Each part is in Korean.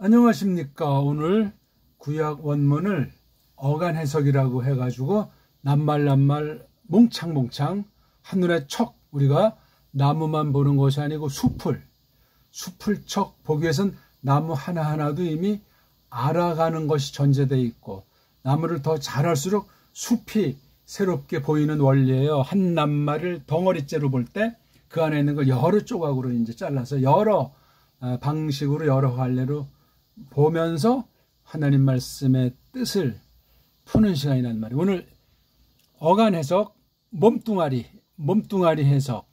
안녕하십니까. 오늘 구약 원문을 어간 해석이라고 해가지고 낱말 몽창몽창 한눈에 척 우리가 나무만 보는 것이 아니고 숲을 척 보기 위해선 나무 하나하나도 이미 알아가는 것이 전제되어 있고 나무를 더 잘 알수록 숲이 새롭게 보이는 원리예요. 한 낱말을 덩어리째로 볼 때 그 안에 있는 걸 여러 조각으로 이제 잘라서 여러 방식으로 여러 갈래로 보면서 하나님 말씀의 뜻을 푸는 시간이란 말이에요. 오늘 어간 해석, 몸뚱아리 해석,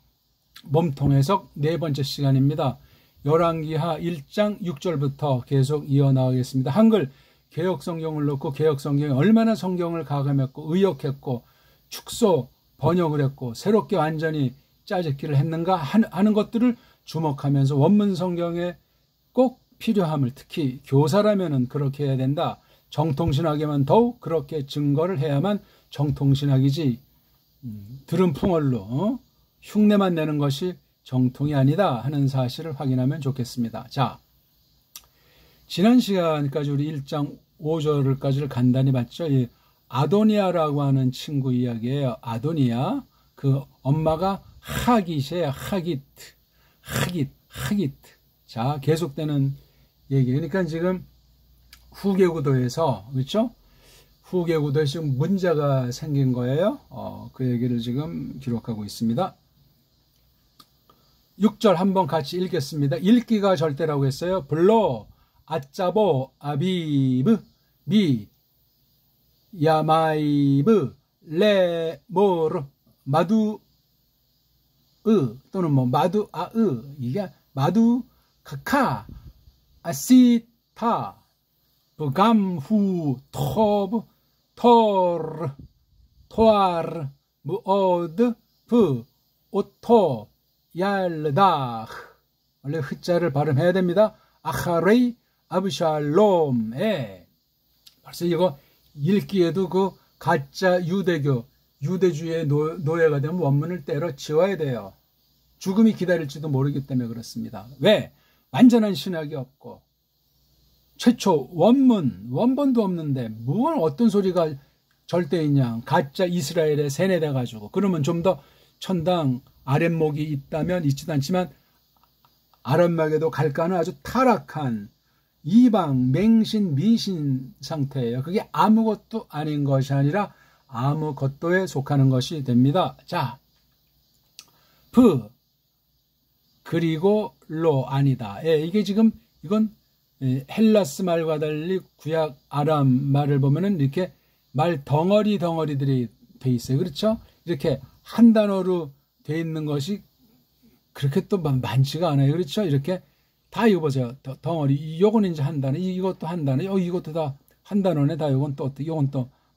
몸통 해석 네 번째 시간입니다. 열왕기하 1장 6절부터 계속 이어나가겠습니다. 한글 개역성경을 놓고 개역성경이 얼마나 성경을 가감했고 의역했고 축소 번역을 했고 새롭게 완전히 짜집기를 했는가 하는 것들을 주목하면서 원문 성경에 꼭 필요함을, 특히 교사라면은 그렇게 해야 된다. 정통신학에만 더욱 그렇게 증거를 해야만 정통신학이지 들은 풍월로 흉내만 내는 것이 정통이 아니다 하는 사실을 확인하면 좋겠습니다. 자, 지난 시간까지 우리 1장 5절까지를 간단히 봤죠. 이 아도니아라고 하는 친구 이야기예요. 아도니아, 그 엄마가 하깃이에요. 하깃. 자, 계속되는 얘기. 그러니까 지금 후계구도에서, 그렇죠? 후계구도에 지금 문제가 생긴 거예요. 그 얘기를 지금 기록하고 있습니다. 6절 한번 같이 읽겠습니다. 읽기가 절대라고 했어요. 블로, 아짜보, 아비브, 미, 야마이브, 레모르, 마두, 또는 뭐 마두, 이게 마두, 카카, 아시타, 부감후, 토브, 토르, 토아르, 무오드, 부, 오토, 얄다. 원래 흐자를 발음해야 됩니다. 아하레이, 아브샬롬에. 벌써 이거 읽기에도 그 가짜 유대주의의 노예가 되면 원문을 때려치워야 돼요. 죽음이 기다릴지도 모르기 때문에 그렇습니다. 왜? 완전한 신학이 없고 최초 원본도 없는데 뭘 어떤 소리가 절대 있냐. 가짜 이스라엘에 세뇌돼 가지고 그러면 좀 더 천당 아랫목이 있다면 있지도 않지만 아랫목에도 갈까는 아주 타락한 이방 맹신 미신 상태예요. 그게 아무것도 아닌 것이 아니라 아무것도에 속하는 것이 됩니다. 자, 그리고 로 아니다. 이게 지금 이건 헬라스 말과 달리 구약 아람 말을 보면은 이렇게 말 덩어리들이 돼 있어요. 그렇죠? 이렇게 한 단어로 돼 있는 것이 그렇게 또 많지가 않아요. 그렇죠? 이렇게 다 이거 보세요. 덩어리. 요거는 이제 한 단어, 이것도 한 단어, 이것도 다 한 단어네. 다 요건 또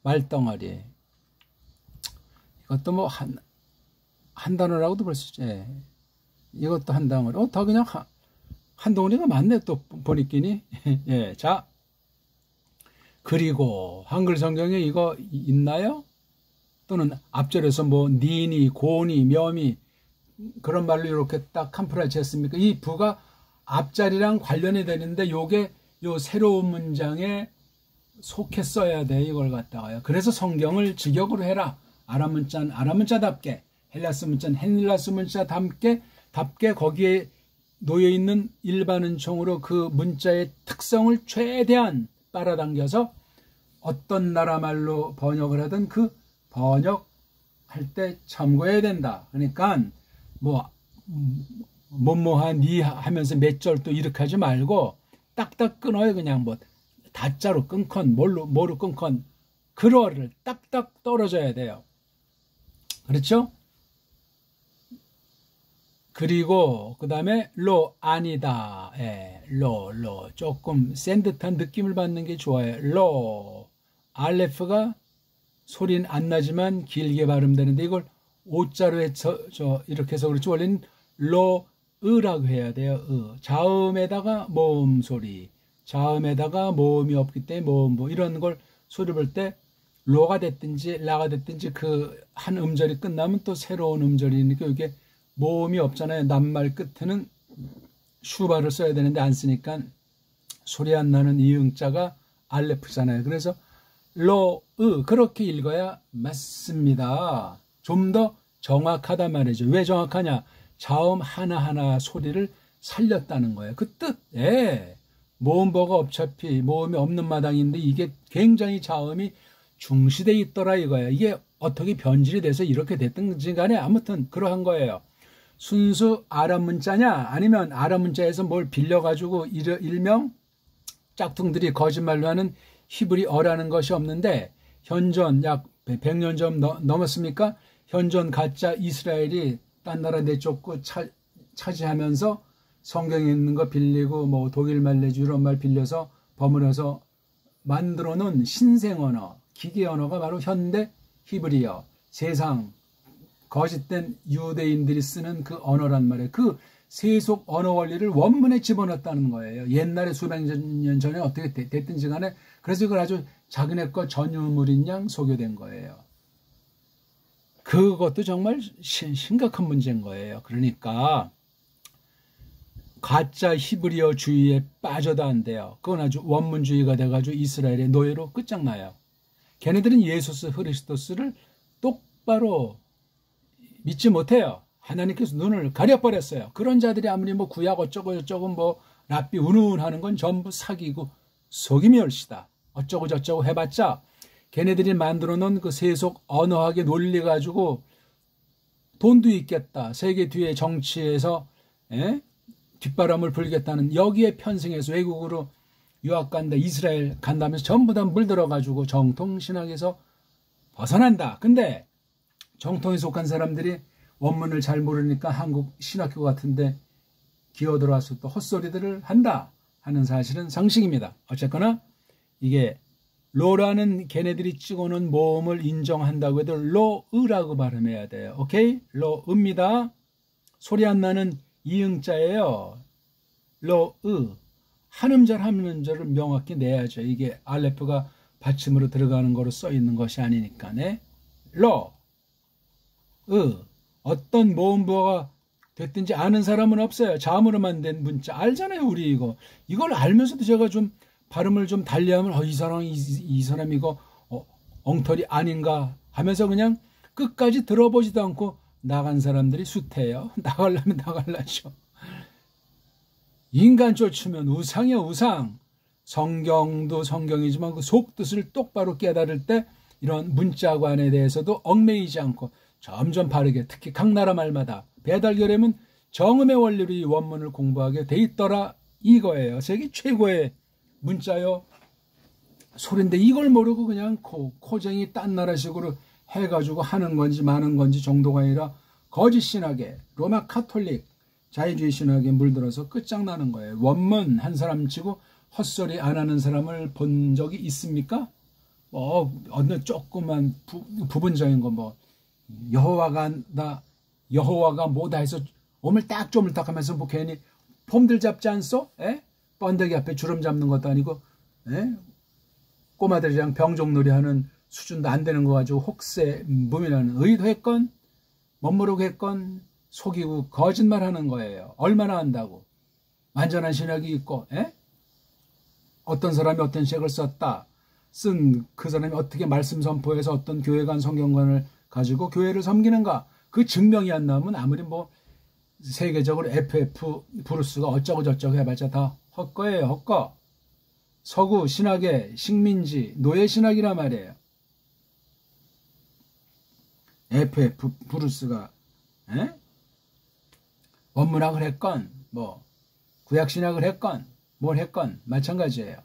말덩어리. 이것도 뭐 한 단어라고도 볼 수 있죠. 예. 이것도 한 덩어리. 다 그냥 한 덩어리가 많네. 또 보니끼니. 예. 자. 그리고 한글 성경에 이거 있나요? 또는 앞절에서 뭐 니니, 고니, 묘미 그런 말로 이렇게 딱 캄프라치 했습니까? 이 부가 앞자리랑 관련이 되는데 요게 요 새로운 문장에 속해 써야 돼. 이걸 갖다가요. 그래서 성경을 직역으로 해라. 아람 문자는 아람 문자답게, 헬라스 문자는 헬라스 문자답게 거기에 놓여 있는 일반 은총으로 그 문자의 특성을 최대한 빨아당겨서 어떤 나라 말로 번역을 하든 그 번역할 때 참고해야 된다. 그러니까 뭐뭐한 니 하면서 몇 절 또 이렇게 하지 말고 딱딱 끊어요. 그냥 뭐 다자로 끊건 뭐로 끊건 그러를 딱딱 떨어져야 돼요. 그렇죠? 그리고 그 다음에 로 아니다. 로 조금 센 듯한 느낌을 받는 게 좋아요. 로 알레프가 소리는 안 나지만 길게 발음되는데 이걸 오자로 해서 이렇게 해서 그렇지 원래는 로으라고 해야 돼요. 자음에다가 모음 소리, 자음에다가 모음이 없기 때문에 모음 이런 걸 소리 볼 때 로가 됐든지 라가 됐든지 그 한 음절이 끝나면 또 새로운 음절이니까 이게 모음이 없잖아요. 낱말 끝에는 슈바를 써야 되는데 안 쓰니까 소리 안 나는 이응자가 알레프잖아요. 그래서 로으 그렇게 읽어야 맞습니다. 좀 더 정확하단 말이죠. 왜 정확하냐? 자음 하나하나 소리를 살렸다는 거예요. 그 뜻. 예. 모음보가 어차피 모음이 없는 마당인데 이게 굉장히 자음이 중시돼 있더라 이거예요. 이게 어떻게 변질이 돼서 이렇게 됐든지 간에 아무튼 그러한 거예요. 순수 아랍 문자냐 아니면 아랍 문자에서 뭘 빌려가지고 일명 짝퉁들이 거짓말로 하는 히브리어라는 것이 없는데 현존 약 100년 좀 넘었습니까? 현존 가짜 이스라엘이 딴 나라 내쫓고 차지하면서 성경에 있는 거 빌리고 뭐 독일말 내지 이런 말 빌려서 버무려서 만들어 놓은 신생 언어, 기계 언어가 바로 현대 히브리어, 세상 거짓된 유대인들이 쓰는 그 언어란 말이에요. 그 세속 언어 원리를 원문에 집어넣었다는 거예요. 옛날에 수백 년 전에 어떻게 됐든지 간에 그래서 이걸 아주 자기네 거 전유물인 양 소개된 거예요. 그것도 정말 심각한 문제인 거예요. 그러니까 가짜 히브리어 주의에 빠져도 안 돼요. 그건 아주 원문주의가 돼가지고 이스라엘의 노예로 끝장나요. 걔네들은 예수 그리스도를 똑바로 믿지 못해요. 하나님께서 눈을 가려버렸어요. 그런 자들이 아무리 뭐 구약 어쩌고 저쩌고 뭐 랍비 운운하는 건 전부 사기고 속임이 얼씨다. 어쩌고 저쩌고 해봤자 걔네들이 만들어 놓은 그 세속 언어학에 놀려가지고 돈도 있겠다. 세계 뒤에 정치에서 뒷바람을 불겠다는 여기에 편승해서 외국으로 유학 간다. 이스라엘 간다면서 전부 다 물들어가지고 정통신학에서 벗어난다. 근데 정통에 속한 사람들이 원문을 잘 모르니까 한국 신학교 같은데 기어들어와서 또 헛소리들을 한다 하는 사실은 상식입니다. 어쨌거나 이게 로라는 걔네들이 찍어놓은 모음을 인정한다고 해도 로으라고 발음해야 돼요. 오케이? 로으입니다. 소리 안 나는 이응자예요. 로으. 한 음절 한 음절을 명확히 내야죠. 이게 알레프가 받침으로 들어가는 거로 써 있는 것이 아니니까. 네. 로. 어떤 모음보가 됐든지 아는 사람은 없어요. 자음으로만 된 문자 알잖아요. 우리 이걸 알면서도 제가 좀 발음을 좀 달리하면 이 사람 이거 엉터리 아닌가 하면서 그냥 끝까지 들어보지도 않고 나간 사람들이 숱해요. 나가려면 나갈라죠. 인간 쫓으면 우상이야 우상. 성경도 성경이지만 그 속뜻을 똑바로 깨달을 때 이런 문자관에 대해서도 얽매이지 않고 점점 바르게 특히 각 나라 말마다 배달결함은 정음의 원리로 이 원문을 공부하게 돼 있더라 이거예요. 세계 최고의 문자요 소리인데 이걸 모르고 그냥 코쟁이 딴 나라식으로 해가지고 하는 건지 마는 건지 정도가 아니라 거짓 신학에 로마 카톨릭 자유주의 신학에 물들어서 끝장나는 거예요. 원문 한 사람 치고 헛소리 안 하는 사람을 본 적이 있습니까? 어느 조그만 부분적인 거 뭐 여호와가 뭐다 해서 오물딱 조물딱 하면서 뭐 괜히 폼들 잡지 않소? 번데기 앞에 주름 잡는 것도 아니고 꼬마들이랑 병종놀이 하는 수준도 안 되는 거 가지고 혹세 무민하는 의도했건 멋모르고 했건 속이고 거짓말하는 거예요. 얼마나 한다고. 완전한 신학이 있고 어떤 사람이 어떤 책을 썼다. 쓴 그 사람이 어떻게 말씀 선포해서 어떤 교회관 성경관을 가지고 교회를 섬기는가. 그 증명이 안 나오면 아무리 뭐 세계적으로 FF 브루스가 어쩌고 저쩌고 해봤자 다 헛거예요. 헛거. 서구 신학의 식민지 노예 신학이란 말이에요. FF 브루스가 원문학을 했건 뭐 구약 신학을 했건 뭘 했건 마찬가지예요.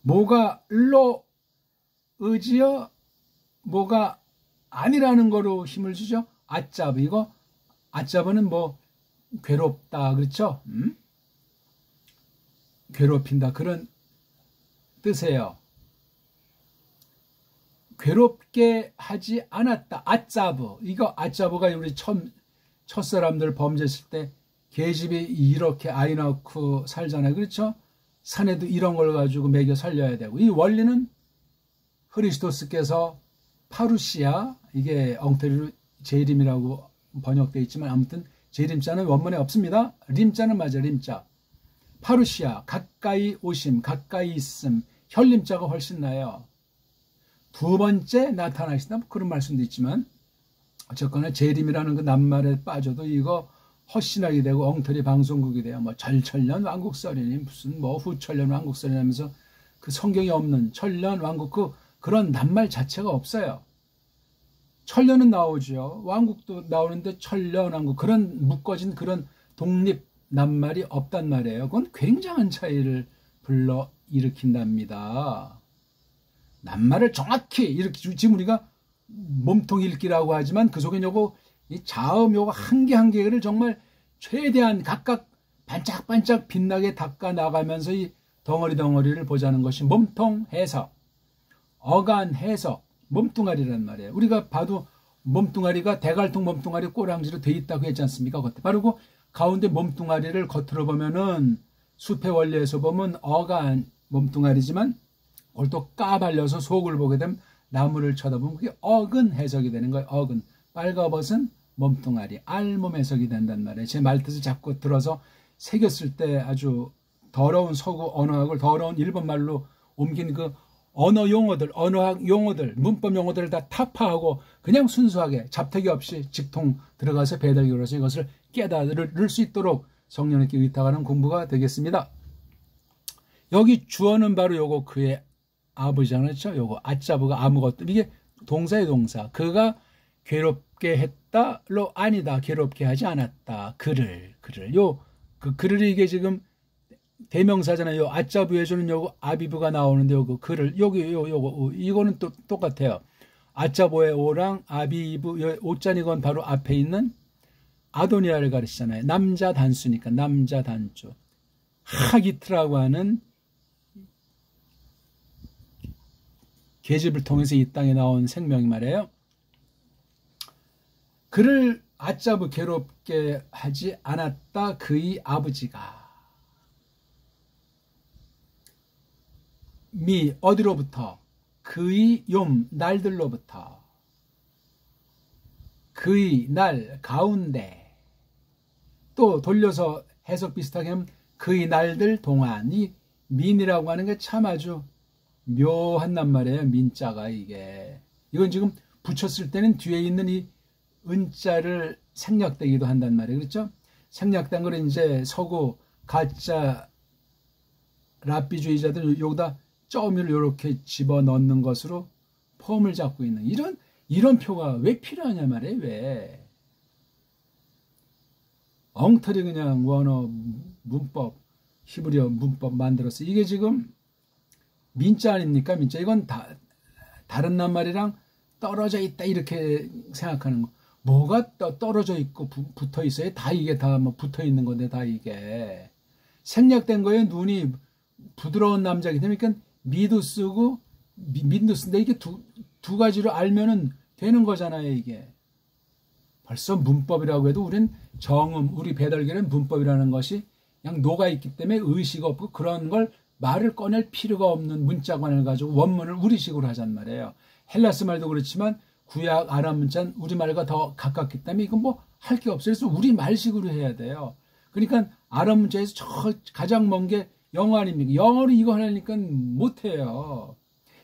뭐가 로 의지여 뭐가 아니라는 거로 힘을 주죠. 아짜브 이거 아짜브는 뭐 괴롭다 그렇죠? 괴롭힌다 그런 뜻이에요. 괴롭게 하지 않았다. 아짜브 이거 아짜브가 우리 첫사람들 범죄했을 때 계집이 이렇게 아이 낳고 살잖아요. 그렇죠? 산에도 이런 걸 가지고 먹여 살려야 되고 이 원리는 그리스도스께서 파루시아 이게 엉터리로 제림이라고 번역되어 있지만 아무튼 제림자는 원문에 없습니다. 림자는 맞아 림자. 파루시아, 가까이 오심, 가까이 있음, 혈림자가 훨씬 나요. 두 번째 나타나신다, 그런 말씀도 있지만 어쨌거나 재림이라는 그 낱말에 빠져도 이거 헛신하게 되고 엉터리 방송국이 돼요. 뭐 절천년 왕국설이니 무슨 뭐 후천년 왕국설이 하면서 그 성경에 없는 천년 왕국 그런 낱말 자체가 없어요. 천년은 나오죠. 왕국도 나오는데 천년 왕국 그런 묶어진 그런 독립 낱말이 없단 말이에요. 그건 굉장한 차이를 불러 일으킨답니다. 낱말을 정확히 이렇게 지금 우리가 몸통 읽기라고 하지만 그 속에 요거 이 자음 요거 한 개 한 개를 정말 최대한 각각 반짝반짝 빛나게 닦아 나가면서 이 덩어리를 보자는 것이 몸통 해석, 어간 해석, 몸뚱아리란 말이에요. 우리가 봐도 몸뚱아리가 대갈통 몸뚱아리 꼬랑지로 돼 있다고 했지 않습니까? 겉에 바르고 가운데 몸뚱아리를 겉으로 보면은 숲의 원리에서 보면 어간 몸뚱아리지만 그걸 또 까발려서 속을 보게 되면 나무를 쳐다보면 그게 어근 해석이 되는 거예요. 어근. 빨가벗은 몸뚱아리, 알몸 해석이 된단 말이에요. 제 말뜻을 자꾸 들어서 새겼을 때 아주 더러운 서구 언어학을 더러운 일본말로 옮긴 그 언어 용어들, 언어학 용어들, 문법 용어들을 다 타파하고 그냥 순수하게 잡태기 없이 직통 들어가서 배달기로서 이것을 깨달을 수 있도록 성령님께 의탁하는 공부가 되겠습니다. 여기 주어는 바로 요거 그의 아버지잖아요. 요거 아짜부가 아무것도 이게 동사의 동사. 그가 괴롭게 했다로 아니다. 괴롭게 하지 않았다. 그를 그 그를 이게 지금 대명사잖아요. 요 아짜부에 주는 요거 아비부가 나오는데 요거 그를 요거 이거는 또 똑같아요. 아짜보의 오랑 아비부 오짠이건 바로 앞에 있는 아도니아를 가르치잖아요. 남자 단수니까 남자 단주. 하기트라고 하는 계집을 통해서 이 땅에 나온 생명이 말이에요. 그를 아짜부 괴롭게 하지 않았다. 그의 아버지가 미 어디로부터 그의 욤 날들로부터 그의 날 가운데 또 돌려서 해석 비슷하게 하면 그의 날들 동안 이 민이라고 하는 게 참 아주 묘한단 말이에요. 민자가 이건 지금 붙였을 때는 뒤에 있는 이 은자를 생략되기도 한단 말이에요. 그렇죠? 생략된 걸 이제 서구 가짜 랍비주의자들 여기다 점을 이렇게 집어넣는 것으로 폼을 잡고 있는 이런 표가 왜 필요하냐 말이에요. 왜 엉터리 그냥 원어 문법 히브리어 문법 만들었어. 이게 지금 민자 아닙니까? 민자. 이건 다른 낱말이랑 떨어져 있다 이렇게 생각하는 거. 뭐가 떨어져 있고 붙어 있어요? 다 이게 다 뭐 붙어 있는 건데 다 이게 생략된 거예요. 눈이 부드러운 남자이기 때문에 그러니까 미도 쓰고 민도 쓴데 이게 두 가지로 알면은 되는 거잖아요. 이게 벌써 문법이라고 해도 우린 정음 우리 배달계는 문법이라는 것이 그냥 녹아 있기 때문에 의식 없고 그런 걸 말을 꺼낼 필요가 없는 문자관을 가지고 원문을 우리식으로 하잔 말이에요. 헬라스 말도 그렇지만 구약 아람 문자는 우리말과 더 가깝기 때문에 이건 뭐 할 게 없어요. 그래서 우리말식으로 해야 돼요. 그러니까 아람 문자에서 저 가장 먼 게 영어 아닙니까? 영어로 이거 하려니까 못해요.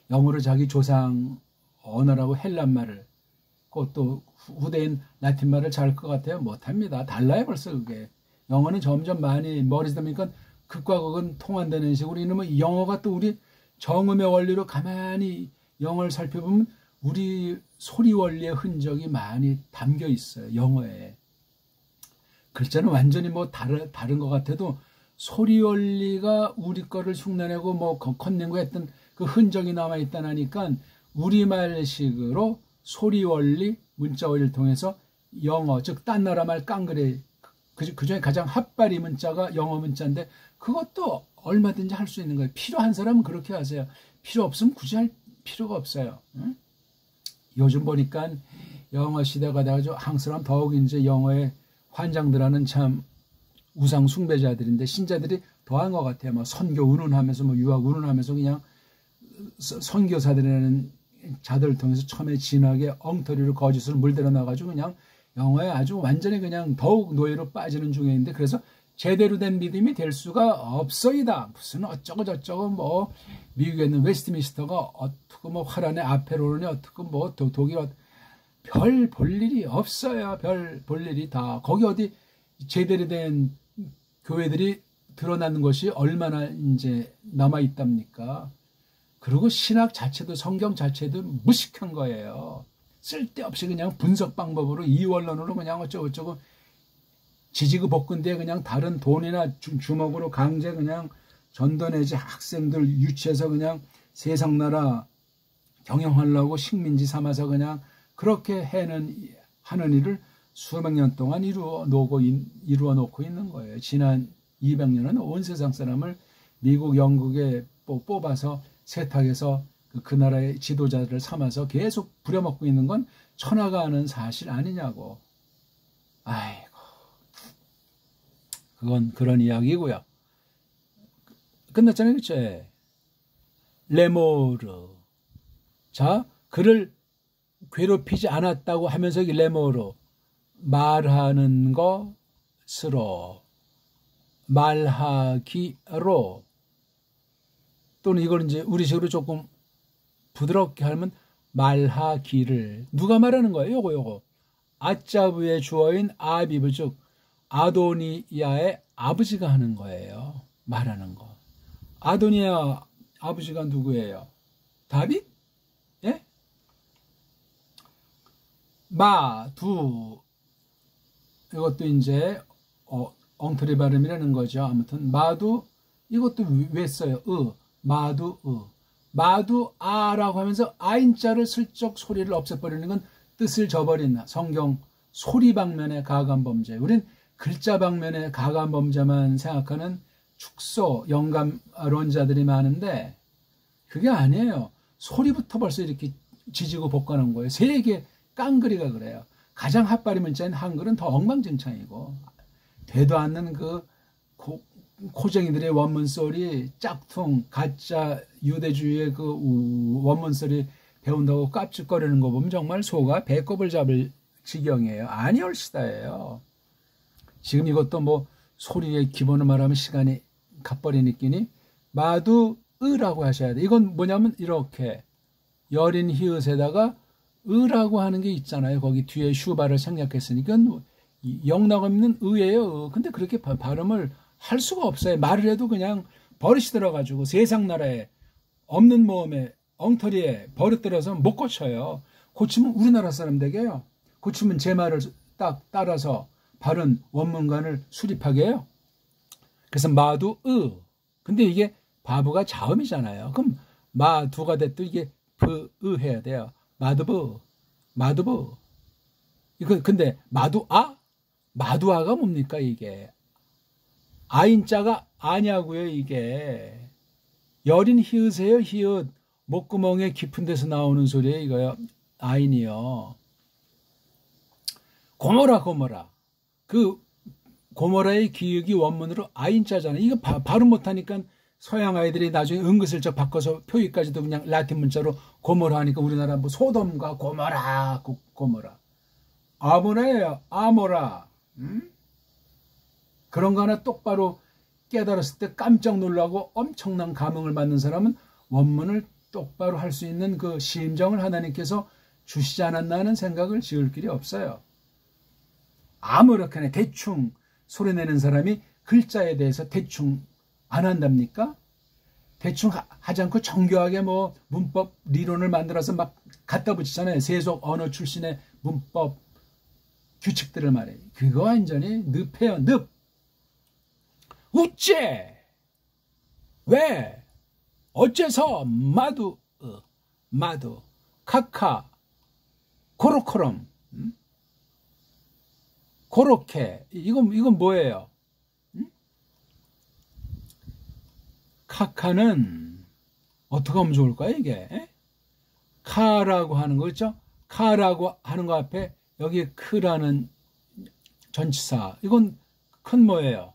영어로 자기 조상 언어라고 헬란말을 그것도 후대인 라틴말을 잘할 것 같아요. 못합니다. 달라요 벌써 그게. 영어는 점점 많이 머리 쓰니까 극과 극은 통한다는 식으로 이놈은 영어가 또 우리 정음의 원리로 가만히 영어를 살펴보면 우리 소리 원리의 흔적이 많이 담겨 있어요. 영어에. 글자는 완전히 뭐 다른 것 같아도 소리 원리가 우리 거를 흉내내고 뭐 컷내고 했던 그 흔적이 남아있다니까 우리말식으로 소리 원리, 문자 원리를 통해서 영어, 즉 딴 나라 말 깡그레 그중에 가장 핫바리 문자가 영어 문자인데 그것도 얼마든지 할 수 있는 거예요. 필요한 사람은 그렇게 하세요. 필요 없으면 굳이 할 필요가 없어요. 응? 요즘 보니까 영어 시대가 돼가지고 한국 사람 더욱 이제 영어에 환장들하는 참 우상 숭배자들인데 신자들이 더한 것 같아요. 뭐 선교 운운하면서 뭐 유학 운운하면서 그냥 선교사들이라는 자들을 통해서 처음에 진하게 엉터리로 거짓으로 물들어 나가지고 그냥 영어에 아주 완전히 그냥 더욱 노예로 빠지는 중에 있는데 그래서 제대로 된 믿음이 될 수가 없어이다. 무슨 어쩌고 저쩌고 뭐 미국에 있는 웨스트민스터가 어떻고 뭐 화란의 아페로론이 어떻고 뭐 독일 별 볼 일이 없어요. 별 볼 일이 다 거기 어디 제대로 된 교회들이 드러나는 것이 얼마나 이제 남아 있답니까? 그리고 신학 자체도 성경 자체도 무식한 거예요. 쓸데없이 그냥 분석 방법으로 이원론으로 그냥 어쩌고저쩌고 지지고 볶은데 그냥 다른 돈이나 주먹으로 강제 그냥 전도내지 학생들 유치해서 그냥 세상 나라 경영하려고 식민지 삼아서 그냥 그렇게 하는 일을 수백 년 동안 이루어 놓고 있는 거예요. 지난 200년은 온 세상 사람을 미국, 영국에 뽑아서 세탁해서 그 나라의 지도자들을 삼아서 계속 부려먹고 있는 건 천하가 아는 사실 아니냐고. 아이고, 그건 그런 이야기고요. 끝났잖아요, 그쵸? 레모르. 자, 그를 괴롭히지 않았다고 하면서 레모르. 말하는 것으로, 말하기로, 또는 이걸 이제 우리식으로 조금 부드럽게 하면 말하기를. 누가 말하는 거예요? 요거. 아짜부의 주어인 아비브, 즉 아도니야의 아버지가 하는 거예요. 말하는 거. 아도니야 아버지가 누구예요? 다윗? 예? 마두. 이것도 이제 엉터리 발음이라는 거죠. 아무튼 마두 이것도 왜 써요? 마두 마두아라고 하면서 아인자를 슬쩍 소리를 없애버리는 건 뜻을 저버린 성경 소리 방면의 가감 범죄. 우린 글자 방면의 가감 범죄만 생각하는 축소 영감론자들이 많은데 그게 아니에요. 소리부터 벌써 이렇게 지지고 볶아놓은 거예요. 세계 깡그리가 그래요. 가장 핫바리 문자인 한글은 더 엉망진창이고 되도 않는 그 코쟁이들의 원문소리 짝퉁 가짜 유대주의의 그 원문소리 배운다고 깝죽거리는 거 보면 정말 소가 배꼽을 잡을 지경이에요. 아니올시다예요. 지금 이것도 뭐 소리의 기본을 말하면 시간이 갓버리니끼니 마두으라고 하셔야 돼. 이건 뭐냐면 이렇게 여린 히읗에다가 으라고 하는 게 있잖아요. 거기 뒤에 슈바를 생략했으니까 영락없는 의예요. 근데 그렇게 발음을 할 수가 없어요. 말을 해도 그냥 버릇이 들어가지고 세상 나라에 없는 모험에 엉터리에 버릇 들어서 못 고쳐요. 고치면 우리나라 사람 되게요. 고치면 제 말을 딱 따라서 바른 원문관을 수립하게 해요. 그래서 마두으. 근데 이게 바보가 자음이잖아요. 그럼 마두가 됐든 이게 브으 해야 돼요. 마두부. 이거 근데 마두아? 마두아가 뭡니까 이게? 아인자가 아냐고요 이게. 여린 히읗이에요. 히읗. 목구멍에 깊은 데서 나오는 소리예요 이거요. 아인이요. 고모라. 그 고모라의 기역이 원문으로 아인자잖아요. 이거 발음 못하니까 서양 아이들이 나중에 은근슬쩍 바꿔서 표기까지도 그냥 라틴 문자로 고모라 하니까 우리나라 뭐 소돔과 고모라. 아모라예요. 아모라. 그런 거 하나 똑바로 깨달았을 때 깜짝 놀라고 엄청난 감흥을 받는 사람은 원문을 똑바로 할 수 있는 그 심정을 하나님께서 주시지 않았나 하는 생각을 지을 길이 없어요. 아무렇게나 대충 소리내는 사람이 글자에 대해서 대충 안 한답니까? 대충 하지 않고 정교하게 뭐 문법理論을 만들어서 막 갖다 붙이잖아요. 세속 언어 출신의 문법 규칙들을 말해요. 그거 완전히 늪이에요. 늪. 우째 왜 어째서 마두 카카 고로코럼 고로케 이건 뭐예요? 카카는 어떻게 하면 좋을까요 이게? 카라고 하는 거 있죠? 카라고 하는 거 앞에 여기 크라는 전치사 이건 큰 뭐예요?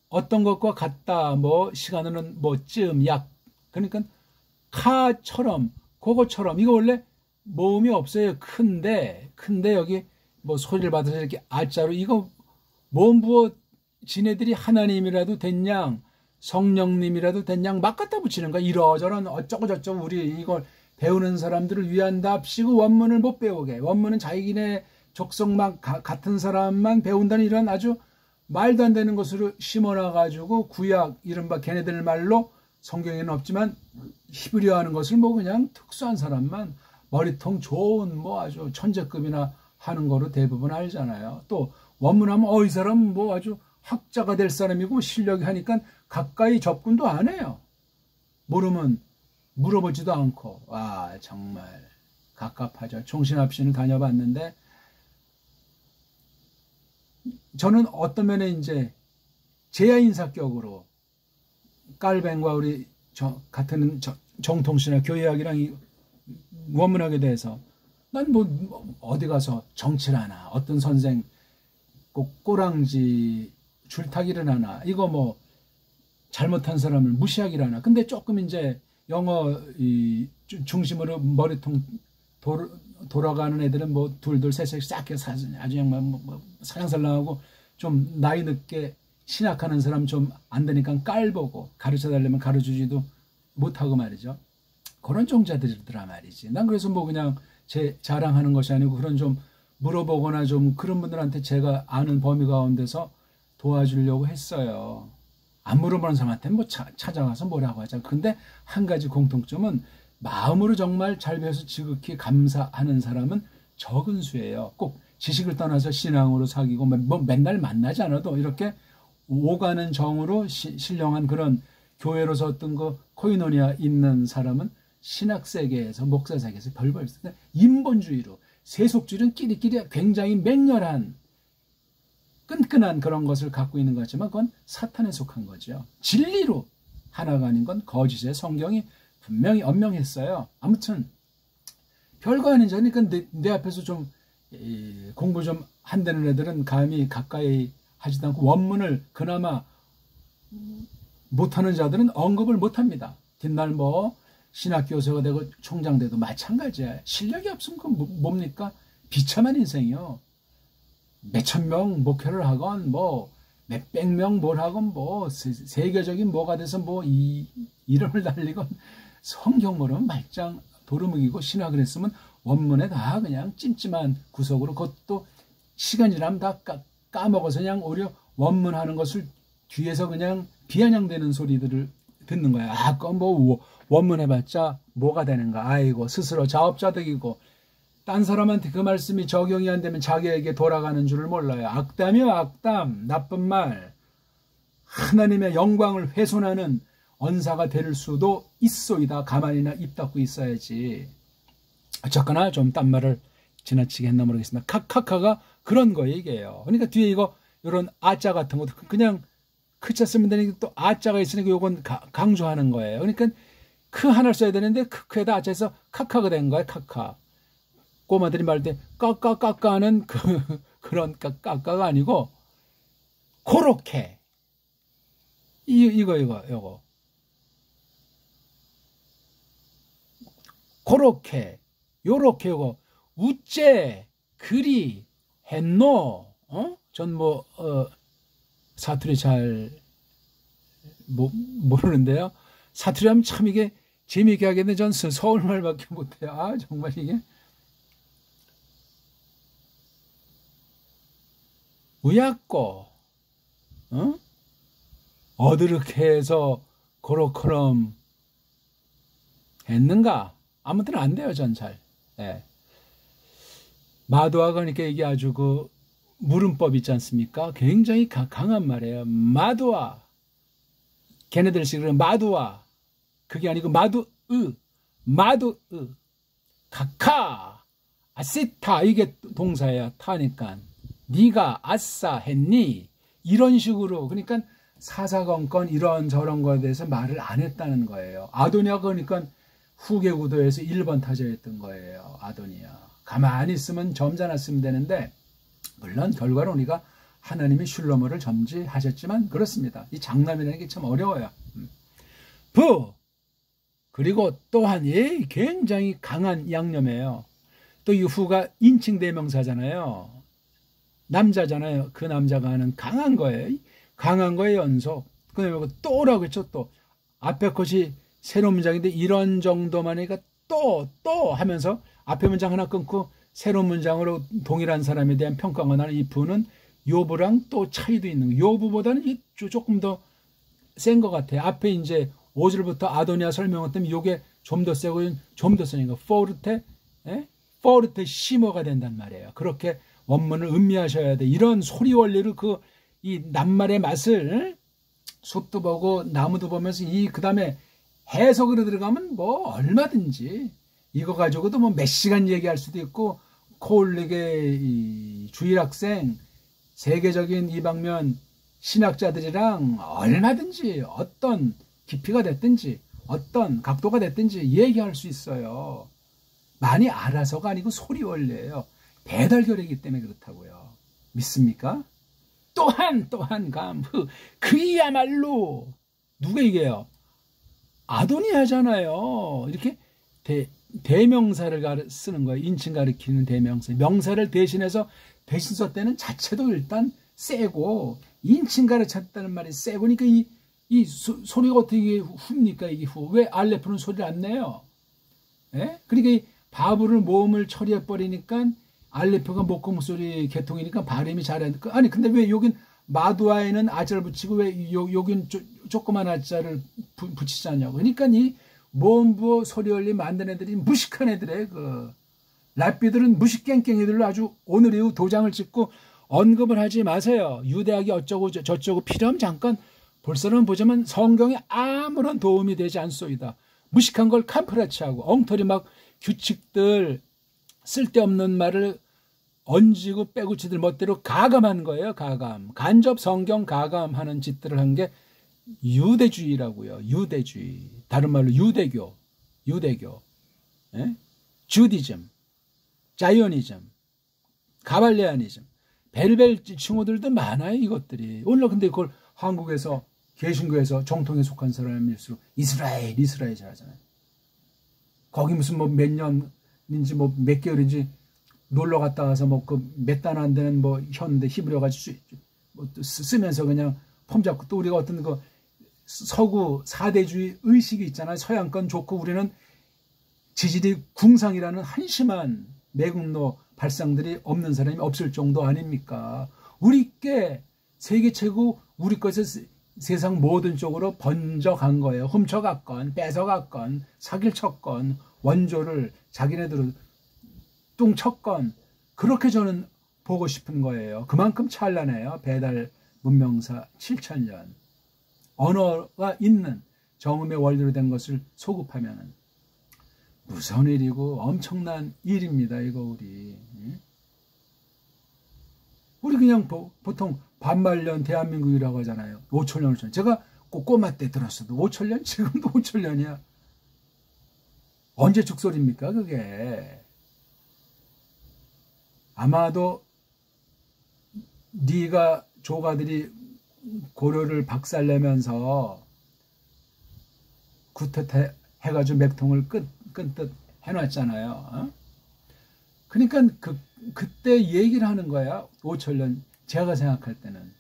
어떤 것과 같다 뭐 시간으로는 뭐 쯤 약 그러니까 카처럼 그거처럼 이거 원래 모음이 없어요. 큰데 여기 뭐 소리를 받아서 이렇게 아자로 이거 모음 부호 지네들이 하나님이라도 됐냥 성령님이라도 됐냥 막 갖다 붙이는 거야. 이러저런 어쩌고 저쩌고 우리 이걸 배우는 사람들을 위한답시고 원문을 못 배우게. 원문은 자기네 족속만 같은 사람만 배운다는 이런 아주 말도 안 되는 것으로 심어놔가지고 구약 이른바 걔네들 말로 성경에는 없지만 히브리어 하는 것을 뭐 그냥 특수한 사람만 머리통 좋은 뭐 아주 천재급이나 하는 거로 대부분 알잖아요. 또 원문하면 이 사람 뭐 아주 학자가 될 사람이고 실력이 하니까 가까이 접근도 안 해요. 모르면 물어보지도 않고. 와, 정말 갑갑하죠. 종신합신을 다녀봤는데 저는 어떤 면에 이제 제야인사격으로 깔뱅과 우리 같은 정통신학 교회학이랑 원문하게 돼서 난 뭐 어디 가서 정치를 하나 어떤 선생 꼭 꼬랑지 줄타기를 하나 이거 뭐 잘못한 사람을 무시하기를 하나. 근데 조금 이제 영어 중심으로 머리통 돌아가는 애들은 뭐 둘둘 셋셋 싹 해서 아주 그냥 뭐 살랑살랑하고 좀 나이 늦게 신학하는 사람 좀 안 되니까 깔보고 가르쳐 달라면 가르쳐주지도 못하고 말이죠. 그런 종자들이더라 말이지. 난 그래서 뭐 그냥 제 자랑하는 것이 아니고 그런 좀 물어보거나 좀 그런 분들한테 제가 아는 범위 가운데서 도와주려고 했어요. 안 물어보는 사람한테 뭐 찾아가서 뭐라고 하자. 근데 한 가지 공통점은 마음으로 정말 잘 배워서 지극히 감사하는 사람은 적은 수예요. 꼭 지식을 떠나서 신앙으로 사귀고 뭐 맨날 만나지 않아도 이렇게 오가는 정으로 신령한 그런 교회로서 어떤 거 코이노니아 있는 사람은 신학 세계에서 목사 세계에서 별벌 있어요. 인본주의로 세속주의는 끼리끼리 굉장히 맹렬한 끈끈한 그런 것을 갖고 있는 것 같지만 그건 사탄에 속한 거죠. 진리로 하나가 아닌 건 거짓의 성경이 분명히 엄명했어요. 아무튼 별거 아닌 저 그러니까 내 앞에서 좀 공부 좀 한다는 애들은 감히 가까이 하지도 않고 원문을 그나마 못하는 자들은 언급을 못합니다. 뒷날 뭐 신학교수가 되고 총장 돼도 마찬가지야. 실력이 없으면 그 뭡니까? 비참한 인생이요. 몇천 명 목회를 하건 뭐 몇백 명 뭘 하건 뭐 세계적인 뭐가 돼서 뭐 이름을 날리건 성경 모르면 말짱 도루묵이고 신학을 했으면 원문에 다 그냥 찜찜한 구석으로 그것도 시간 지나면 다 까먹어서 그냥 오히려 원문하는 것을 뒤에서 그냥 비아냥대는 소리들을 듣는 거야. 아, 그건 뭐 원문해봤자 뭐가 되는가. 아이고 스스로 자업자득이고 딴 사람한테 그 말씀이 적용이 안 되면 자기에게 돌아가는 줄을 몰라요. 악담이요 악담. 나쁜 말. 하나님의 영광을 훼손하는 언사가 될 수도 있소이다. 가만히나 입 닫고 있어야지. 어쨌거나 좀 딴 말을 지나치게 했나 모르겠습니다. 카카가 그런 거 얘기해요. 그러니까 뒤에 이런 아자 같은 것도 그냥 크자 쓰면 되니까 또 아자가 있으니까 요건 강조하는 거예요. 그러니까 크 하나를 써야 되는데 크에다 아자에서 카카가 된 거예요. 카카. 꼬마들이 말할 때 까까까까는 그런 까까가 아니고 고렇게 이거 고렇게 요렇게 요거 우째 그리 했노. 전 뭐 사투리 잘 모르는데요. 사투리 하면 참 이게 재미있게 하겠는데 전 서울말밖에 못해요. 아 정말 이게 우약고 어드렇게 해서 그렇게럼 했는가? 아무튼 안 돼요. 전 잘. 예. 마도아가 그러니까 이게 아주 그 물음법 있지 않습니까? 굉장히 강한 말이에요. 마도아. 걔네들식으로 마도아. 그게 아니고 마도으. 카카. 아시타. 이게 동사예요. 타니까. 네가 아싸 했니? 이런 식으로. 그러니까 사사건건 이런 저런 거에 대해서 말을 안 했다는 거예요. 아도니아가 그러니까 후계 구도에서 1번 타자였던 거예요. 아도니아. 가만히 있으면 점잖았으면 되는데 물론 결과로 우리가 하나님이 슐로모를 점지하셨지만 그렇습니다. 이 장남이라는 게 참 어려워요. 그리고 또한 굉장히 강한 양념이에요. 또 이 후가 인칭 대명사잖아요. 남자잖아요. 그 남자가 하는 강한 거예요. 강한 거의 연속. 그다음에 또라고 했죠. 또 앞에 것이 새로운 문장인데 이런 정도만 하니까 또 하면서 앞에 문장 하나 끊고 새로운 문장으로 동일한 사람에 대한 평가가 나는 if는 요부랑 또 차이도 있는 거. 요부보다는 조금 더 센 것 같아요. 앞에 이제 5절부터 아도니아 설명을 때문에 요게 좀 더 세고 좀 더 세니까 포르테 시모가 된단 말이에요. 그렇게 원문을 음미하셔야 돼. 이런 소리 원리를 이 낱말의 맛을 숲도 보고 나무도 보면서 그다음에 해석으로 들어가면 뭐 얼마든지 이거 가지고도 뭐 몇 시간 얘기할 수도 있고 콜릭의 주일학생 세계적인 이 방면 신학자들이랑 얼마든지 어떤 깊이가 됐든지 어떤 각도가 됐든지 얘기할 수 있어요. 많이 알아서가 아니고 소리 원리예요. 배달결이기 때문에 그렇다고요. 믿습니까? 또한 그야말로 누가 이게요? 아도니아잖아요. 이렇게 대명사를 쓰는 거예요. 인칭 가리키는 대명사. 명사를 대신해서 대신 썼다는 자체도 일단 세고 인칭 가르쳤다는 말이 세고니까 이 소리가 어떻게 후입니까? 이게 후. 왜 알레프는 소리를 안 내요? 예? 그러니까 이 바브를 모음을 처리해버리니까 알레프가 목과 목소리 개통이니까 발음이 잘하니까. 아니 근데 왜 여긴 마두아에는 아자를 붙이고 왜 여긴 조그만 아자를 붙이지 않냐고. 그러니까 이 모음부 소리 원리 만든 애들이 무식한 애들에 랍비들은 무식깽깽 애들로 아주 오늘 이후 도장을 찍고 언급을 하지 마세요. 유대학이 어쩌고 저쩌고 필요하면 잠깐 볼 사람은 보자면 성경에 아무런 도움이 되지 않소이다. 무식한 걸 캄프라치하고 엉터리 막 규칙들 쓸데없는 말을 얹고 빼고치들 멋대로 가감한 거예요. 가감. 간접 성경 가감하는 짓들을 한 게 유대주의라고요. 유대주의. 다른 말로 유대교. 예? 주디즘, 자이오니즘, 가발레아니즘. 벨벨 칭호들도 많아요. 이것들이. 오늘 근데 그걸 한국에서 개신교에서 정통에 속한 사람일수록 이스라엘 잘하잖아요. 거기 무슨 뭐 몇 년인지 뭐 몇 개월인지 놀러 갔다 와서 뭐 몇 단 안 되는 뭐 현대 히브리어 가지고 뭐 쓰면서 그냥 폼 잡고 또 우리가 어떤 서구 사대주의 의식이 있잖아요. 서양권 좋고 우리는 지질이 궁상이라는 한심한 매국노 발상들이 없는 사람이 없을 정도 아닙니까? 우리께 세계 최고 우리 것을 세상 모든 쪽으로 번져간 거예요. 훔쳐갔건 뺏어갔건 사기를 쳤건 원조를 자기네들은 뚱쳤건 그렇게 저는 보고 싶은 거예요. 그만큼 찬란해요. 배달 문명사 7,000년. 언어가 있는 정음의 원리로 된 것을 소급하면 무서운 일이고 엄청난 일입니다. 이거 우리 그냥 보통 반말년 대한민국이라고 하잖아요. 5천년. 제가 꼬꼬마 때 들었어도 5천년? 지금도 5천년이야. 언제 죽소리입니까 그게? 아마도 네가 조가들이 고려를 박살내면서 구태해가지고 맥통을 끈뜻 해놨잖아요. 어? 그러니까 그때 얘기를 하는 거야. 5천년 제가 생각할 때는.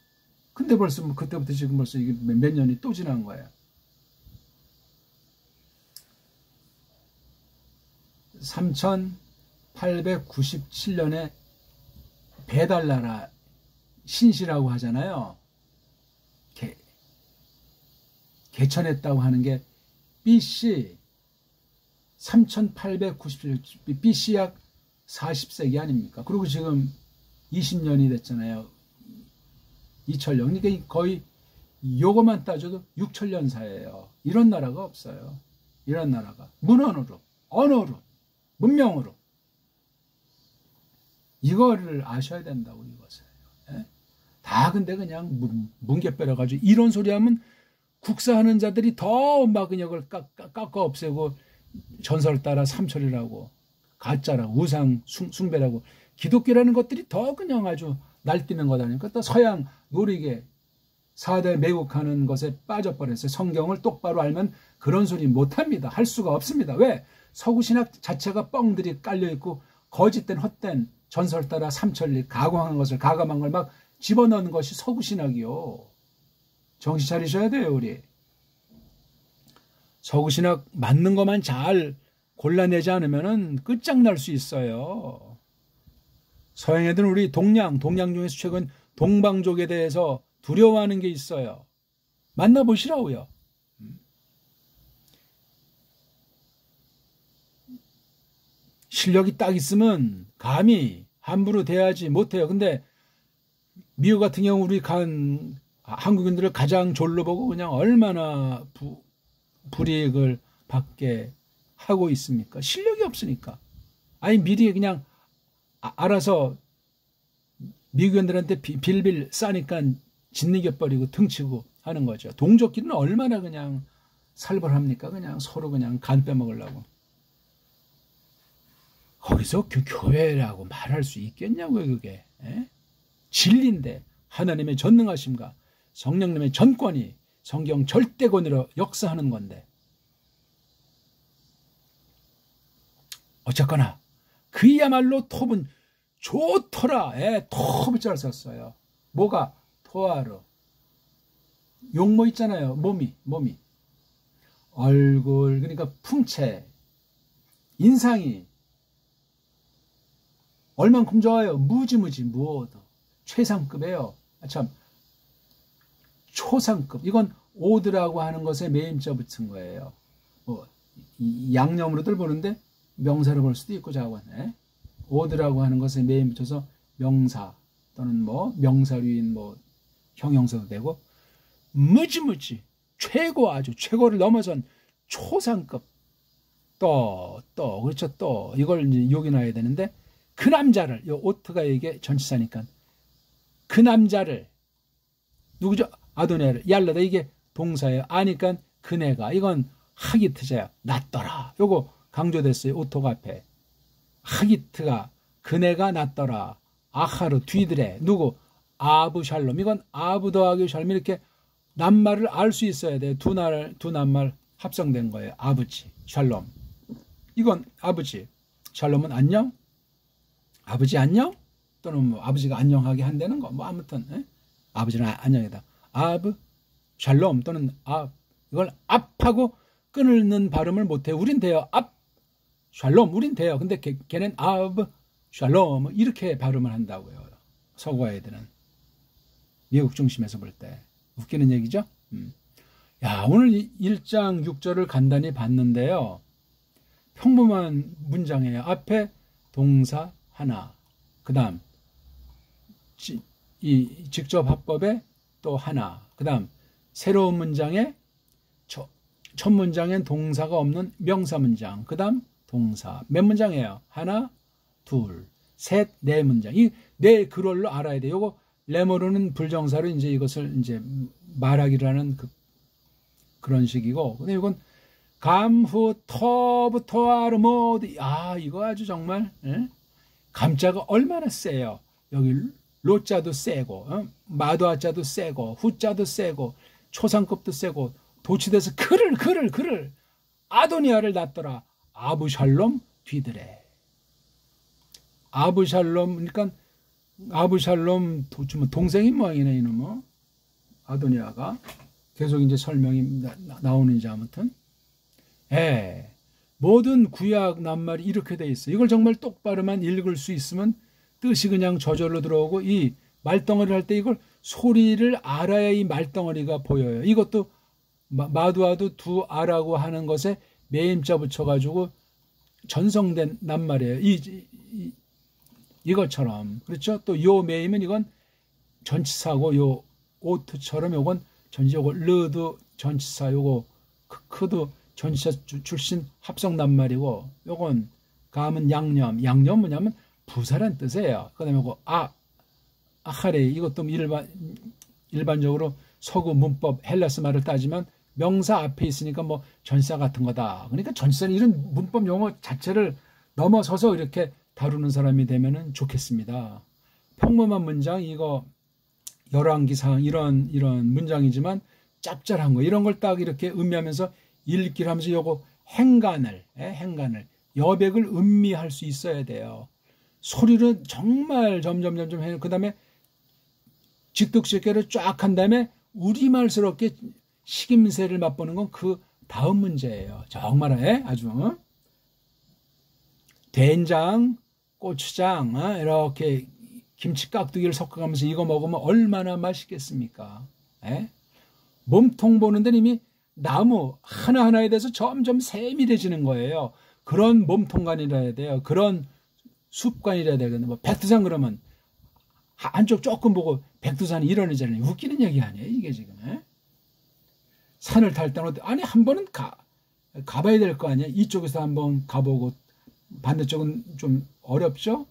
근데 벌써 뭐 그때부터 지금 벌써 이게 몇 년이 또 지난 거예요. 3897년에 배달나라 신시라고 하잖아요. 개천했다고 하는 게 BC 3897년 BC 약 40세기 아닙니까? 그리고 지금 20년이 됐잖아요. 2000년. 그러니까 거의 요거만 따져도 6천년 사예요. 이런 나라가 없어요. 이런 나라가. 문헌으로, 언어로, 문명으로. 이거를 아셔야 된다고 이것을. 예? 다 근데 그냥 뭉개 빼려가지고 이런 소리 하면 국사하는 자들이 더 막 그냥 그걸 깎아 없애고 전설 따라 삼철이라고 가짜라고 우상 숭배라고 기독교라는 것들이 더 그냥 아주 날뛰는 거다니까. 또 서양 노리게 4대 매국하는 것에 빠져버렸어요. 성경을 똑바로 알면 그런 소리 못합니다. 할 수가 없습니다. 왜? 서구신학 자체가 뻥들이 깔려있고 거짓된 헛된 전설 따라 삼천리 가공한 것을 가감한 걸 막 집어넣는 것이 서구신학이요. 정신 차리셔야 돼요, 우리. 서구신학 맞는 것만 잘 골라내지 않으면 끝장날 수 있어요. 서양 애들은 우리 동양 중에서 최근 동방족에 대해서 두려워하는 게 있어요. 만나보시라고요. 실력이 딱 있으면 감히 함부로 대하지 못해요. 근데 미국 같은 경우 우리 한국인들을 가장 졸로 보고 그냥 얼마나 불이익을 받게 하고 있습니까? 실력이 없으니까. 아니 미리 그냥 알아서 미국인들한테 빌빌 싸니까 짓이겨버리고 등치고 하는 거죠. 동족끼리는 얼마나 그냥 살벌합니까? 그냥 서로 그냥 간 빼먹으려고. 거기서 교회라고 말할 수 있겠냐고요, 그게. 에? 진리인데 하나님의 전능하심과 성령님의 전권이 성경 절대권으로 역사하는 건데. 어쨌거나 그야말로 톱은 좋더라. 톱을 잘 썼어요. 뭐가? 토하루. 용모 있잖아요. 몸이. 얼굴, 그러니까 풍채, 인상이 얼만큼 좋아요? 무지무지 무어도 최상급이에요. 참 초상급. 이건 오드라고 하는 것에 매임자 붙은 거예요. 뭐 양념으로들 보는데 명사로 볼 수도 있고 자원. 오드라고 하는 것에 매임 붙여서 명사 또는 뭐 명사류인 뭐 형용사도 되고 무지무지 최고 아주 최고를 넘어선 초상급 또 그렇죠. 또 이걸 이제 요긴해야 되는데 그 남자를 요 오트가 이게 전치사니까 그 남자를 누구죠? 아도니아를 얄라다 이게 동사예요. 아니까 그네가 이건 하기트자야. 낫더라. 요거 강조됐어요. 오토가 앞에. 하기트가 그네가 낫더라. 아하르 뒤들에 누구? 아부샬롬. 이건 아부 더하기 샬롬 이렇게 낱말을 알 수 있어야 돼요. 두 낱말 합성된 거예요. 아버지 샬롬. 이건 아버지. 샬롬은 안녕. 아버지 안녕? 또는 뭐 아버지가 안녕하게 한다는 거. 뭐 아무튼 아버지는 안녕이다. 아브 샬롬 또는 이걸 앞하고 끊는 발음을 못해. 우린 돼요. 앞 샬롬 우린 돼요. 근데 걔는 아브 샬롬 이렇게 발음을 한다고요. 서구 애들은 미국 중심에서 볼 때 웃기는 얘기죠. 야, 오늘 1장 6절을 간단히 봤는데요. 평범한 문장이에요. 앞에 동사 하나, 그 다음 이 직접 합법에 또 하나, 그 다음 새로운 문장에 첫 문장엔 동사가 없는 명사 문장, 그 다음 동사. 몇 문장이에요? 하나, 둘, 셋, 네 문장. 이 네 글월로 알아야 돼요. 요거 레모르는 불정사로 이제 이것을 이제 말하기를 하는 그런 식이고, 근데 이건 감후 터부 토아르 모두 이거 아주 정말 감자가 얼마나 세요. 여기 로자도 세고 마도아자도 세고 후자도 세고 초상급도 세고 도치돼서 그를 아도니아를 낳더라. 아부샬롬 뒤들에. 아부샬롬 그러니까 아부샬롬 동생이 모양이네 이놈. 아도니아가 계속 이제 설명이 나오는지 아무튼. 모든 구약 낱말이 이렇게 돼 있어요. 이걸 정말 똑바로만 읽을 수 있으면 뜻이 그냥 저절로 들어오고 이 말덩어리를 할 때 이걸 소리를 알아야 이 말덩어리가 보여요. 이것도 마두아도 두 아라고 하는 것에 매임자 붙여가지고 전성된 낱말이에요. 이것처럼. 그렇죠? 또 요 매임은 이건 전치사고 요 오트처럼 요건 요거 르도 전치사 요거 크도 전치사 출신 합성 낱말이고 요건 감은 양념 뭐냐면 부사란 뜻이에요. 그 다음에 요거 아하레 이것도 일반적으로 서구 문법 헬라스 말을 따지면 명사 앞에 있으니까 뭐 전치사 같은 거다. 그러니까 전치사는 이런 문법 용어 자체를 넘어서서 이렇게 다루는 사람이 되면은 좋겠습니다. 평범한 문장 이거 열왕기상 이런 문장이지만 짭짤한 거 이런 걸 딱 이렇게 음미하면서 읽기를 하면서 요거 행간을 여백을 음미할 수 있어야 돼요. 소리를 정말 점점 해. 그 다음에 직독식계를 쫙 한 다음에 우리말스럽게 식임새를 맛보는 건 그 다음 문제예요. 정말 아주 된장, 고추장 이렇게 김치 깍두기를 섞어가면서 이거 먹으면 얼마나 맛있겠습니까? 몸통 보는 데는 이미 나무 하나하나에 대해서 점점 세밀해지는 거예요. 그런 몸통관이라 해야 돼요. 그런 숲관이라 되겠네. 뭐 백두산 그러면 한쪽 조금 보고 백두산이 이러잖아요. 웃기는 얘기 아니에요, 이게 지금. 산을 탈 때는 아니 한 번은 가봐야 될 거 아니에요. 이쪽에서 한번 가보고 반대쪽은 좀 어렵죠.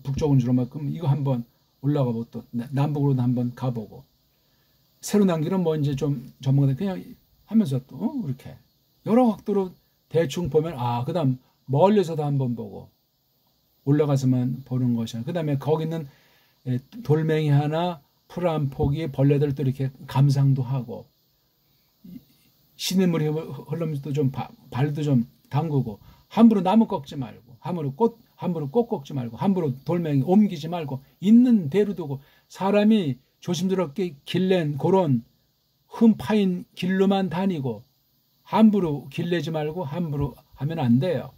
북쪽은 주로만큼 이거 한번 올라가보고 또 남북으로도 한번 가보고 새로 난 길은 뭐 이제 좀 전문가들 그냥 하면서 또 이렇게 여러 각도로 대충 보면 그다음 멀리서도 한번 보고 올라가서만 보는 것이야. 그다음에 거기 있는 돌멩이 하나, 풀 한 포기, 벌레들도 이렇게 감상도 하고 시냇물이 흐르면서 좀 발도 좀 담그고 함부로 나무 꺾지 말고 함부로 꽃 꺾지 말고 함부로 돌멩이 옮기지 말고 있는 대로 두고 사람이 조심스럽게 길낸 그런 흠 파인 길로만 다니고 함부로 길내지 말고 함부로 하면 안 돼요.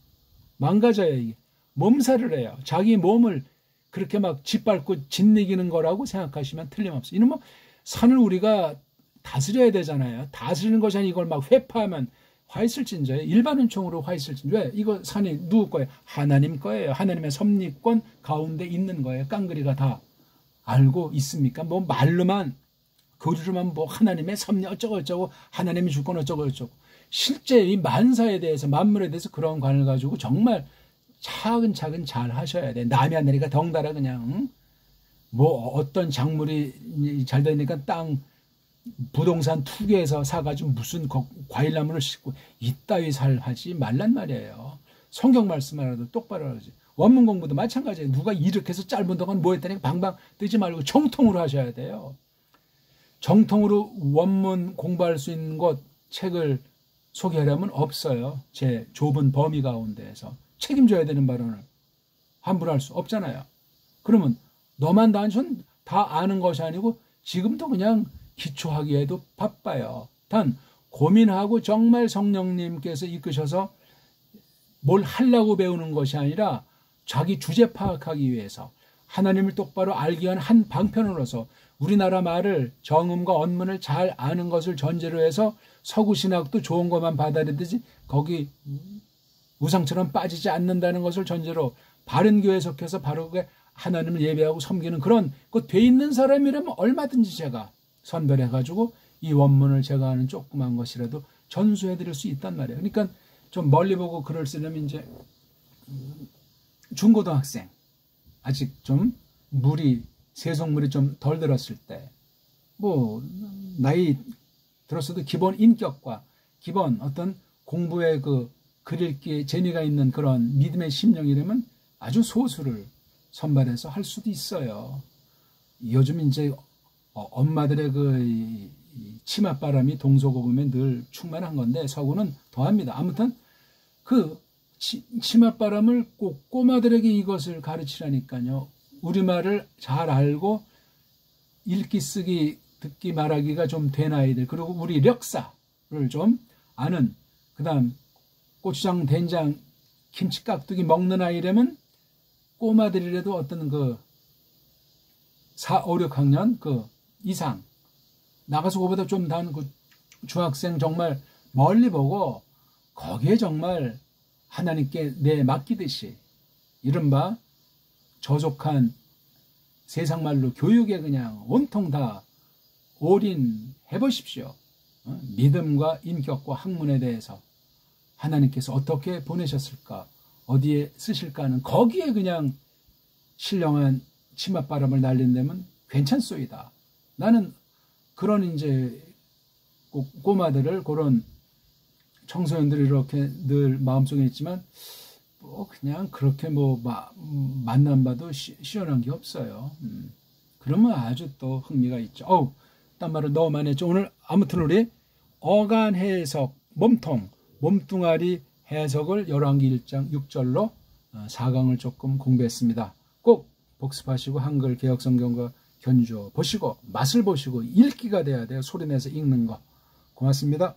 망가져요. 이게. 몸살을 해요. 자기 몸을 그렇게 막 짓밟고 짓이기는 거라고 생각하시면 틀림없어요. 이는 뭐 산을 우리가 다스려야 되잖아요. 다스리는 것이 아니라 이걸 막 회파하면 화 있을진저예요. 일반 은총으로 화 있을진저. 왜? 이거 산이 누구 거예요? 하나님 거예요. 하나님의 섭리권 가운데 있는 거예요. 깡그리가 다 알고 있습니까? 뭐 말로만 교리로만 뭐 하나님의 섭리 어쩌고 하나님이 줄 건 어쩌고 실제 이 만사에 대해서 만물에 대해서 그런 관을 가지고 정말 차근차근 잘 하셔야 돼. 남이 하늘이가 덩달아 그냥 뭐 어떤 작물이 잘 되니까 땅 부동산 투기해서 사가지고 무슨 과일나무를 싣고 이따위 살 하지 말란 말이에요. 성경 말씀하라도 똑바로 하지. 원문 공부도 마찬가지예요. 누가 이렇게 해서 짧은 동안 뭐 했다니까 방방 뜨지 말고 정통으로 하셔야 돼요. 정통으로 원문 공부할 수 있는 것 책을 소개하려면 없어요. 제 좁은 범위 가운데에서 책임져야 되는 발언을 함부로 할 수 없잖아요. 그러면 너만 단순 다 아는 것이 아니고 지금도 그냥 기초하기에도 바빠요. 단 고민하고 정말 성령님께서 이끄셔서 뭘 하려고 배우는 것이 아니라 자기 주제 파악하기 위해서 하나님을 똑바로 알기 위한 한 방편으로서 우리나라 말을 정음과 언문을 잘 아는 것을 전제로 해서 서구신학도 좋은 것만 받아들이듯이 거기 우상처럼 빠지지 않는다는 것을 전제로 바른 교회에 속해서 바르게 하나님을 예배하고 섬기는 그런 그 돼 있는 사람이라면 얼마든지 제가 선별해가지고 이 원문을 제가 아는 조그만 것이라도 전수해드릴 수 있단 말이에요. 그러니까 좀 멀리 보고 글을 쓰려면 이제 중고등학생 아직 좀 세속물이 좀 덜 들었을 때 뭐 나이 들었어도 기본 인격과 기본 어떤 공부의 그 글 읽기 재미가 있는 그런 믿음의 심령이라면 아주 소수를 선발해서 할 수도 있어요. 요즘 이제 엄마들의 그 치맛바람이 동서고금에 늘 충만한 건데 서구는 더합니다. 아무튼 그 치맛바람을 꼭 꼬마들에게 이것을 가르치라니까요. 우리말을 잘 알고 읽기 쓰기 듣기 말하기가 좀 된 아이들 그리고 우리 역사를 좀 아는 그다음 고추장 된장 김치 깍두기 먹는 아이라면 꼬마들이라도 어떤 그 4, 5, 6학년 그 이상 나가서 그보다 좀 단 그 중학생 정말 멀리 보고 거기에 정말 하나님께 내 맡기듯이 이른바 저속한 세상말로 교육에 그냥 온통 다 올인해 보십시오. 믿음과 인격과 학문에 대해서 하나님께서 어떻게 보내셨을까 어디에 쓰실까 하는 거기에 그냥 신령한 치맛바람을 날린다면 괜찮소이다. 나는 그런 이제 꼬마들을 그런 청소년들이 이렇게 늘 마음속에 있지만 뭐 그냥 그렇게 뭐 만난 바도 시원한 게 없어요. 그러면 아주 또 흥미가 있죠. 딴 말을 너무 많이 했죠. 오늘 아무튼 우리 어간 해석 몸통 몸뚱아리 해석을 열왕기 1장 6절로 4강을 조금 공부했습니다. 꼭 복습하시고 한글 개혁성경과 견주어 보시고 맛을 보시고 읽기가 돼야 돼요. 소리내서 읽는 거. 고맙습니다.